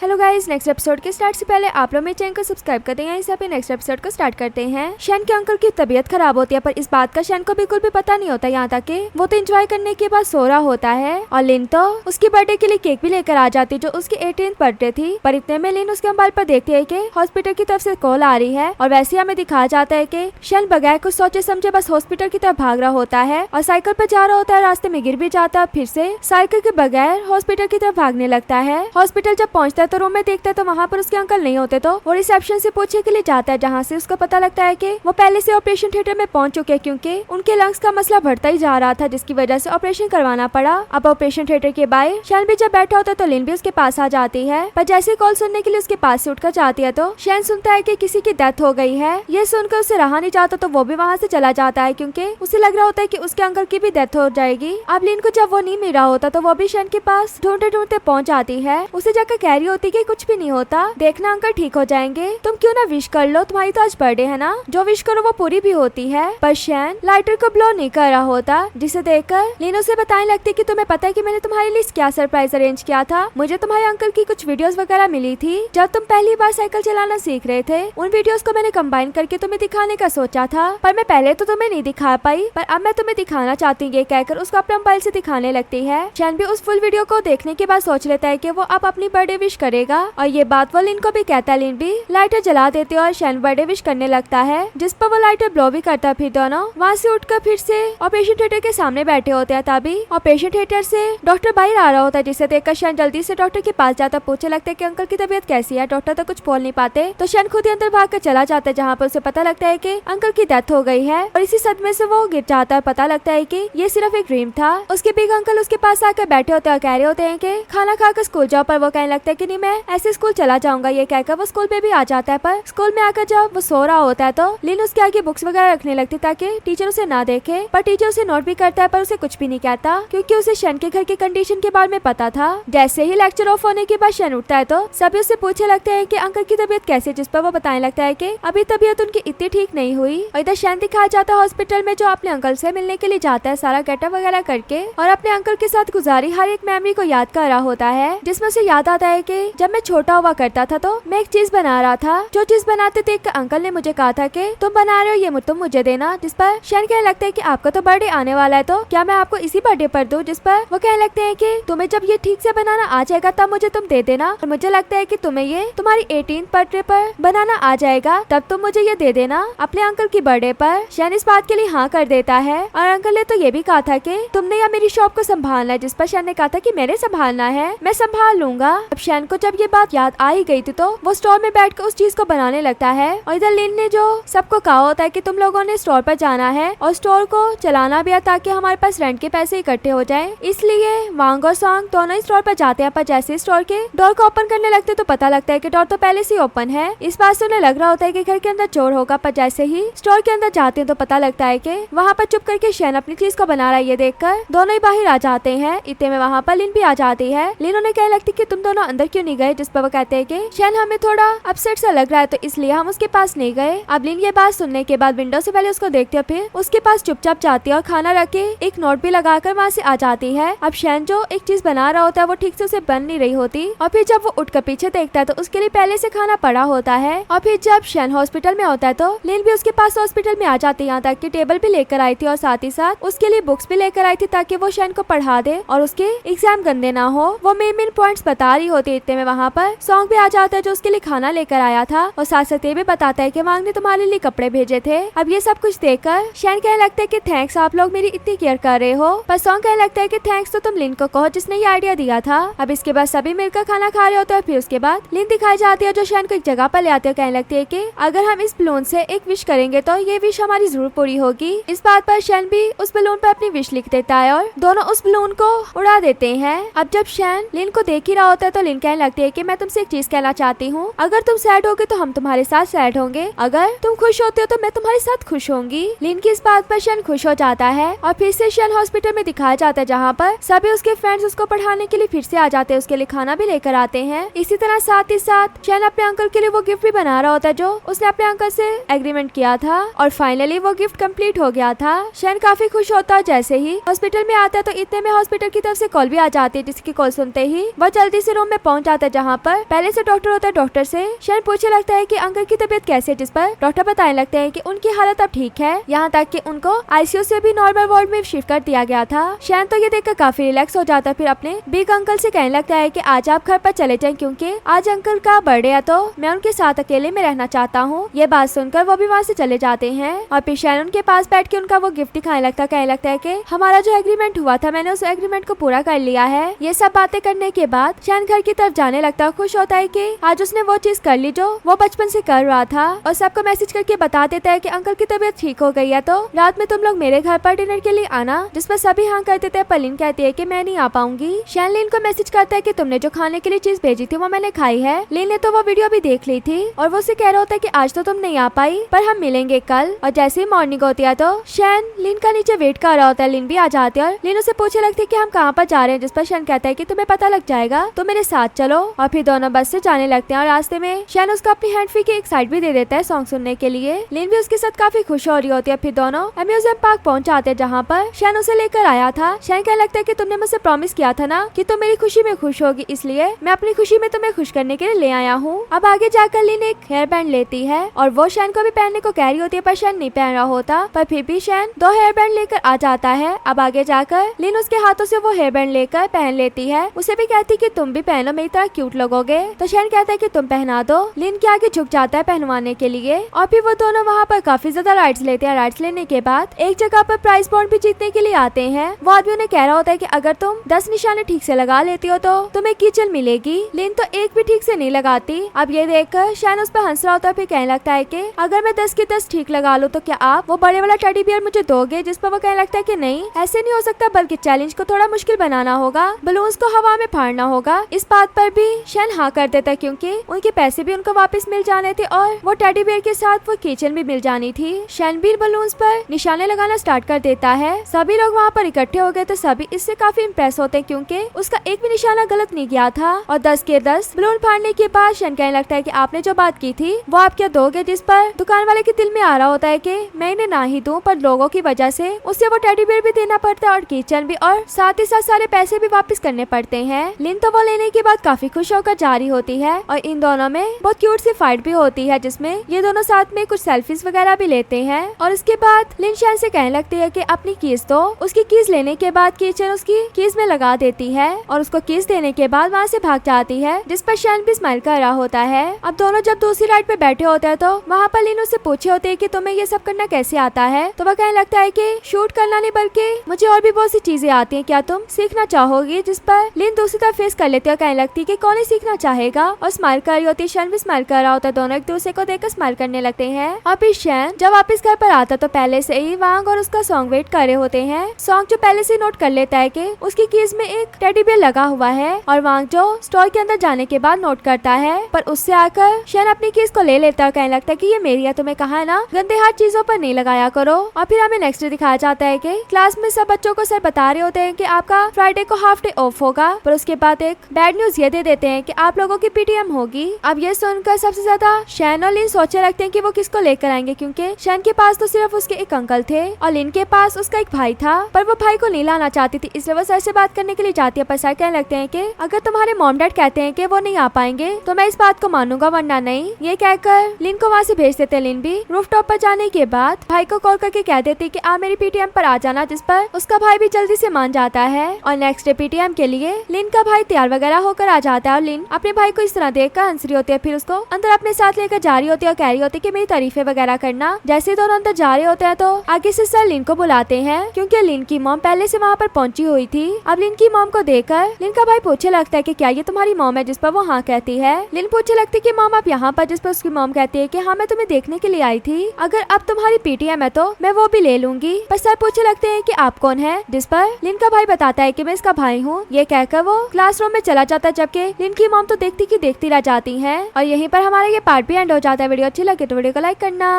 Hello guys, next episode के start से पहले आप लोग मेरे चैनल को सब्सक्राइब कर देंगे। इससे नेक्स्ट एपिसोड को स्टार्ट करते हैं। शैन के अंकल की तबीयत खराब होती है, पर इस बात का शैन को बिल्कुल भी पता नहीं होता। यहाँ तक कि वो तो एंजॉय करने के बाद सो रहा होता है और लिन तो उसकी बर्थडे के लिए केक भी लेकर आ जाती जो उसकी 18th बर्थडे थी। पर इतने में लिन उसके मोबाइल पर देखती है कि हॉस्पिटल की तरफ से कॉल आ रही है और वैसे हमें दिखाया जाता है कि शैन बगैर कुछ सोचे समझे बस हॉस्पिटल की तरफ भाग रहा होता है और साइकिल पर जा रहा होता है। रास्ते में गिर भी जाता है, फिर से साइकिल के बगैर हॉस्पिटल की तरफ भागने लगता है। हॉस्पिटल जब पहुंचता है तो रूम में देखता है तो वहाँ पर उसके अंकल नहीं होते, तो वो रिसेप्शन से पूछने के लिए जाता है, जहाँ से उसको पता लगता है कि वो पहले से ऑपरेशन थिएटर में पहुंच चुके हैं क्योंकि उनके लंग्स का मसला बढ़ता ही जा रहा था, जिसकी वजह से ऑपरेशन करवाना पड़ा। अब ऑपरेशन थिएटर के बाहर शैन भी जब बैठा होता है तो लिन भी उसके पास आ जाती है, पर जैसे कॉल सुनने के लिए उसके पास से उठकर जाती है तो शैन सुनता है कि किसी की डेथ हो गई है। ये सुनकर उसे रहा नहीं जाता तो वो भी वहाँ से चला जाता है क्योंकि उसे लग रहा होता है कि उसके अंकल की भी डेथ हो जाएगी। अब लिन को जब वो नहीं मिल रहा होता तो वो भी शैन के पास ढूंढते ढूंढते पहुंच जाती है। उसे जाकर कह रही होती कि कुछ भी नहीं होता, देखना अंकल ठीक हो जाएंगे, तुम क्यों ना विश कर लो, तुम्हारी तो आज बर्थडे है ना, जो विश करो वो पूरी भी होती है। पर शैन लाइटर को ब्लो नहीं कर रहा होता, जिसे देखकर लिन उसे बताने लगती कि तुम्हें पता है कि मैंने तुम्हारे लिए क्या सरप्राइज अरेंज किया था। मुझे तुम्हारे अंकल की कुछ वीडियोस वगैरह मिली थी जब तुम पहली बार साइकिल चलाना सीख रहे थे। उन वीडियोस को मैंने कंबाइन करके तुम्हें दिखाने का सोचा था, पर मैं पहले तो तुम्हें नहीं दिखा पाई, पर अब मैं तुम्हें दिखाना चाहती हूँ। ये कहकर उसको अपने मोबाइल से दिखाने लगती है। शैन भी उस फुल वीडियो को देखने के बाद सोच लेता है कि वो अब अपनी बर्थडे विश करेगा और ये बात वो लिन को भी कहता है। लिन भी लाइटर जला देती है और शैन बर्थडे विश करने लगता है, जिस पर वो लाइटर ब्लो भी करता है। फिर दोनों वहाँ से उठकर फिर से ऑपरेशन थिएटर के सामने बैठे होते हैं। तभी ऑपरेशन थिएटर से डॉक्टर बाहर आ रहा होता है, जिसे देखकर शैन जल्दी से डॉक्टर के पास जाता, पूछने लगता है कि अंकल की तबीयत कैसी है। डॉक्टर तो कुछ बोल नहीं पाते तो शैन खुद ही अंदर भाग कर चला जाता है, जहाँ पर उसे पता लगता है कि अंकल की डेथ हो गई है और इसी सदमे से वो गिर जाता है। पता लगता है कि ये सिर्फ एक ड्रीम था। उसके बिग अंकल उसके पास आकर बैठे होते हैं और कह रहे होते हैं कि खाना खाकर स्कूल जाओ, पर वो कहने लगता है कि नहीं, मैं ऐसे स्कूल चला जाऊंगा। ये कहकर वो स्कूल में भी आ जाता है, पर स्कूल में आकर जब वो सो रहा होता है तो लिन उसके आगे बुक्स वगैरह रखने लगती ताकि टीचर उसे ना देखे, पर टीचर उसे नोट भी करता है पर उसे कुछ भी नहीं कहता क्योंकि उसे शैन के घर के कंडीशन के बारे में पता था। जैसे ही लेक्चर ऑफ होने के बाद शैन उठता है तो सभी उससे पूछने लगते हैं कि अंकल की तबीयत कैसी, जिस पर वो बताने लगता है कि अभी तबीयत उनकी इतनी ठीक नहीं हुई। और इधर शैन दिखाया जाता है हॉस्पिटल में, जो अपने अंकल से मिलने के लिए जाता है सारा गेटअप वगैरह करके और अपने अंकल के साथ गुजारी हर एक मेमोरी को याद कर रहा होता है, जिसमें उसे याद आता है कि जब मैं छोटा हुआ करता था तो मैं एक चीज बना रहा था, जो चीज बनाते थे अंकल ने मुझे कहा था कि तुम बना रहे हो, ये तुम मुझे देना। जिस पर शैन कहने लगता है कि आपका तो बर्थडे आने वाला है तो क्या मैं आपको इसी बर्थडे पर दूं। जिस पर वो कहने लगते हैं कि तुम्हें जब ये ठीक से बनाना आ जाएगा तब मुझे तुम दे देना, और मुझे लगता है कि तुम्हें ये तुम्हारी 18th बर्थडे पर बनाना आ जाएगा तब तुम मुझे ये दे देना अपने अंकल की बर्थडे पर। शैन इस बात के लिए हाँ कर देता है और अंकल ने तो ये भी कहा था कि तुमने या मेरी शॉप को संभालना है, जिस पर शैन ने कहा था कि मैंने संभालना है, मैं संभाल लूंगा। अब शैन को जब ये बात याद आ ही गई थी तो वो स्टोर में बैठकर उस चीज को बनाने लगता है। और इधर लिन ने जो सबको कहा होता है कि तुम लोगों ने स्टोर पर जाना है और स्टोर को चलाना भी है ताकि हमारे पास रेंट के पैसे इकट्ठे हो जाएं, इसलिए वांग और सॉन्ग दोनों ही स्टोर पर जाते हैं। पर जैसे स्टोर के डोर को ओपन करने लगते तो पता लगता है कि डोर तो पहले से ओपन है। इस बात से उन्हें लग रहा होता है कि घर के अंदर चोर होगा, पर जैसे ही स्टोर के अंदर जाते हैं तो पता लगता है कि वहाँ पर चुप करके शैन अपनी चीज को बना रहा है। ये देखकर दोनों ही बाहर आ जाते हैं। इतने में वहाँ पर लिन भी आ जाती है। लिन उन्हें कहने लगती कि तुम दोनों अंदर क्यों नहीं गए, जिस पर वो कहते हैं कि शैन हमें थोड़ा अपसेट सा लग रहा है तो इसलिए हम उसके पास नहीं गए। अब लिन ये बात सुनने के बाद विंडो से पहले उसको देखती है, फिर उसके पास चुपचाप जाती है और खाना रख के एक नोट भी लगाकर वहाँ से आ जाती है। अब शैन जो एक चीज बना रहा होता है वो ठीक से उसे बन नहीं रही होती और फिर जब वो उठकर पीछे देखता है तो उसके लिए पहले से खाना पड़ा होता है। और फिर जब शैन हॉस्पिटल में होता है तो लिन भी उसके पास हॉस्पिटल में आ जाती है। यहाँ तक कि टेबल भी लेकर आई थी और साथ ही साथ उसके लिए बुक्स भी लेकर आई थी ताकि वो शैन को पढ़ा दे और उसके एग्जाम गंदे ना हो। वो मेन पॉइंट्स बता रही होती है। इतने में वहाँ पर सॉन्ग भी आ जाता है जो उसके लिए खाना लेकर आया था और साथ साथ ये भी बताता है कि वांग ने तुम्हारे लिए कपड़े भेजे थे। अब ये सब कुछ देखकर शैन कहने लगता है कि थैंक्स, आप लोग मेरी इतनी केयर कर रहे हो। पर सॉन्ग कहने लगता है कि थैंक्स तो तुम लिन को कहो जिसने ये आइडिया दिया था। अब इसके बाद सभी मिलकर खाना खा रहे होते हैं। फिर उसके बाद लिन दिखाई जाती है जो शैन को एक जगह पर ले आते हैं। कहने लगती है कि अगर हम इस बलून से एक विश करेंगे तो ये विश हमारी जरूर पूरी होगी। इस बात पर शैन भी उस बलून पर अपनी विश लिख देता है और दोनों उस बलून को उड़ा देते हैं। अब जब शैन लिन को देख ही रहा होता है तो लिन कहने लगती है कि मैं तुमसे एक चीज कहना चाहती हूँ, अगर तुम सैड होगे तो हम तुम्हारे साथ सैड होंगे, अगर तुम खुश होते हो तो मैं तुम्हारे साथ खुश होंगी। लिन की इस बात पर शैन खुश हो जाता है और फिर से शैन हॉस्पिटल में दिखाया जाता है, जहाँ पर सभी उसके फ्रेंड्स उसको पढ़ाने के लिए फिर से आ जाते हैं, उसके लिए खाना भी लेकर आते हैं। इसी तरह साथ ही साथ शैन अपने अंकल के लिए वो गिफ्ट भी बना रहा होता है जो उसने अपने अंकल से एग्रीमेंट किया था और फाइनली वो गिफ्ट कंप्लीट हो गया था। शैन काफी खुश होता है। जैसे ही हॉस्पिटल में आता है तो इतने में हॉस्पिटल की तरफ से कॉल भी आ जाती है, जिसकी कॉल सुनते ही वह जल्दी से रूम में पहुंच जाता है जहाँ पर पहले से डॉक्टर होता है। डॉक्टर से शैन पूछने लगता है कि अंकल की तबीयत कैसे है, जिस पर डॉक्टर बताने लगते हैं कि उनकी हालत अब ठीक है, यहाँ तक कि उनको आईसीयू से भी नॉर्मल वार्ड में शिफ्ट कर दिया गया था। शैन तो ये देखकर काफी रिलैक्स हो जाता है। फिर अपने बिग अंकल से कहने लगता है कि आज आप घर पर चले जाएं क्योंकि आज अंकल का बर्थडे है, तो मैं उनके साथ अकेले में रहना चाहता हूँ। ये बात सुनकर वो भी वहाँ से चले जाते हैं और फिर शैन उनके पास बैठ के उनका वो गिफ्ट दिखाने लगता है। कहने लगता है कि हमारा जो एग्रीमेंट हुआ था मैंने उस एग्रीमेंट को पूरा कर लिया है। ये सब बातें करने के बाद शैन घर की तरफ जाने लगता है। खुश होता है कि आज उसने वो चीज कर ली जो वो बचपन से कर रहा था और सबको मैसेज करके बता देता है कि अंकल की तबीयत ठीक हो गई है, तो रात में तुम लोग मेरे घर पर डिनर के लिए आना। जिस पर सभी हाँ कर देते हैं, पर लिन कहती है कि मैं नहीं आ पाऊंगी। शैन लिन को मैसेज करता है कि तुमने जो खाने के लिए चीज भेजी थी वो मैंने खाई है। लिन ने तो वो वीडियो भी देख ली थी और वो उसे कह रहा होता है कि आज तो तुम नहीं आ पाई पर हम मिलेंगे कल। और जैसे ही मॉर्निंग होती है तो शैन लिन का नीचे वेट कर रहा होता है। लिन भी आ जाती है और लिन उसे पूछने लगती है कि हम कहाँ पर जा रहे हैं, जिस पर शैन कहता है कि तुम्हें पता लग जाएगा तो मेरे साथ चलो। और फिर दोनों बस से जाने लगते हैं और रास्ते में शैन उसको अपनी हैंड फ्री की एक साइड भी दे देता है सॉन्ग सुनने के लिए। लिन भी उसके साथ काफी खुश हो रही होती है। फिर दोनों अम्यूजमेंट पार्क पहुंच जाते हैं जहाँ पर शैन उसे लेकर आया था। शैन कहने लगता है कि तुमने मुझसे प्रॉमिस किया था ना कि तुम मेरी खुशी में खुश होगी, इसलिए मैं अपनी खुशी में तुम्हें खुश करने के लिए ले आया हूँ। अब आगे जाकर लिन एक हेयर बैंड लेती है और वो शैन को भी पहनने को कह रही होती है, पर शैन नहीं पहन रहा होता। पर फिर भी शैन 2 हेयर बैंड लेकर आ जाता है। अब आगे जाकर लिन उसके हाथों से वो हेयर बैंड लेकर पहन लेती है। उसे भी कहती कि तुम भी पहनो, मेरी तरह क्यूट लगोगे। तो शैन कहता है कि तुम पहना दो। लिन के आगे झुक जाता है पहनवाने के लिए और फिर वो दोनों वहाँ पर काफी ज्यादा राइड्स लेते हैं। राइड्स लेने के बाद एक जगह पर प्राइस बॉन्ड भी जीतने के लिए आते हैं। वो आदमी उन्हें कह रहा होता है कि अगर तुम 10 निशाने ठीक से लगा लेती हो तो तुम्हें कीचल मिलेगी। लिन तो एक भी ठीक से नहीं लगाती। अब ये देखकर शैन उस पर हंस रहा होता है। फिर कहने लगता है कि अगर मैं 10 की 10 ठीक लगा लूँ तो क्या आप वो बड़े वाला टेडी बियर मुझे दोगे? जिस पर वो कहने लगता है कि नहीं, ऐसे नहीं हो सकता, बल्कि चैलेंज को थोड़ा मुश्किल बनाना होगा, बलून्स को हवा में फाड़ना होगा। इस बात पर भी शैन हाँ कर देता है क्योंकि उनके पैसे भी उनको वापस मिल जाने थे और वो टेडी बियर के साथ वो किचन भी मिल जानी थी। शैन भी बलून्स पर निशाने लगाना स्टार्ट कर देता है। सभी लोग वहाँ पर इकट्ठे हो गए तो सभी इससे काफी इम्प्रेस होते हैं क्योंकि उसका एक भी निशाना गलत नहीं गया था। और 10 के 10 बलून फाड़ने के बाद शैन कहने लगता है कि आपने जो बात की थी वो आप क्या दोगे? जिस पर दुकान वाले के दिल में आ रहा होता है कि मैं इन्हें ना ही दूं, पर लोगों की वजह से उसे वो टेडी बियर भी देना पड़ता है और किचन भी, और साथ ही साथ सारे पैसे भी वापस करने पड़ते हैं। लिन तो वो लेने के बाद काफी खुश होकर जा रही होती है और इन दोनों में बहुत क्यूट सी फाइट भी होती है जिसमें ये दोनों साथ में कुछ सेल्फीज वगैरह भी लेते हैं। और इसके बाद लिन शैन से कहने लगती है कि अपनी कीज दो। उसकी कीज लेने के बाद किचन उसकी कीज में लगा देती है और उसको कीज देने के बाद वहाँ से भाग जाती है, जिस पर शैन भी स्माइल कर रहा होता है। अब दोनों जब दूसरी राइड पे बैठे होते हैं तो वहाँ पर लिन उससे पूछे होते हैं कि तुम्हें ये सब करना कैसे आता है? तो वह कहने लगता है कि शूट करना नहीं बल्कि मुझे और भी बहुत सी चीजें आती हैं, क्या तुम सीखना चाहोगी? जिस पर लिन दूसरी तरफ फेस कर लेती है और कहने लगती है कि कौन ही सीखना चाहेगा, और स्माइल कर रही होती है। शैन भी स्माइल कर रहा होता है। दोनों एक दूसरे को देखकर स्माइल करने लगते हैं। और फिर शैन जब वापस घर पर आता तो पहले से ही वांग और उसका सॉन्ग वेट कर रहे होते हैं। सॉन्ग जो पहले से नोट कर लेता है कि उसकी कीज में एक टेडी बियर लगा हुआ है और वांग जो स्टोर के अंदर जाने के बाद नोट करता है, पर उससे आकर शैन अपनी कीज को ले लेता है। कहने लगता है कि ये मेरी है, तुम्हें कहा है ना गंदे हाथ चीजों पर नहीं लगाया करो। और फिर हमें नेक्स्ट डे दिखाया जाता है कि क्लास में सब बच्चों को सर बता रहे होते हैं कि आपका फ्राइडे को हाफ डे ऑफ होगा, पर उसके बाद एक बैड न्यूज ये दे देते हैं कि आप लोगों की पीटीएम होगी। अब ये सुनकर सबसे ज्यादा शैन और लिन सोचे रखते हैं कि वो किसको लेकर आएंगे क्योंकि शैन के पास तो सिर्फ उसके एक अंकल थे और लिन के पास उसका एक भाई था, पर वो भाई को नहीं लाना चाहती थी, इसलिए वो सर से बात करने के लिए जाती है। पर सर कहने लगते हैं कि अगर तुम्हारे मॉम डैड कहते हैं कि वो नहीं आ पाएंगे तो मैं इस बात को मानूंगा, वरना नहीं। ये कहकर लिन को वहाँ से भेज देते हैं। लिन भी रूफटॉप पर जाने के बाद भाई को कॉल करके कह देती कि आप मेरी पीटीएम पर आ जाना, जिस पर उसका भाई भी जल्दी से मान जाता है। और नेक्स्ट डे पीटीएम के लिए लिन का भाई तैयार वगैरह होकर आ जाता है और लिन अपने भाई को इस तरह देखकर हंस रही होती है। फिर उसको अंदर अपने साथ लेकर जा रही होती है और कह रही होती है कि मेरी तारीफें वगैरह करना। जैसे दोनों अंदर जा रहे होते हैं तो आगे से सर लिन को बुलाते हैं क्योंकि लिन की मॉम पहले से वहाँ पर पहुंची हुई थी। अब लिन की मॉम को देखकर लिन का भाई पूछने लगता है कि क्या ये तुम्हारी मॉम है? जिस पर वो हाँ कहती है। लिन पूछने लगती है कि मॉम आप यहाँ पर? जिस पर उसकी मॉम कहती है कि हाँ मैं तुम्हें देखने के लिए आई थी, अगर अब तुम्हारी पीटीएम है तो मैं वो भी ले लूंगी। पर सर पूछने लगते हैं कि आप कौन है? जिस पर लिन का भाई बताता है कि मैं इसका भाई हूँ। ये कहकर वो क्लासरूम में चला जाता है, जबकि लिन की मॉम तो देखती की देखती रह जाती है। और यहीं पर हमारा ये पार्ट भी एंड हो जाता है। वीडियो अच्छी लगे तो वीडियो को लाइक करना।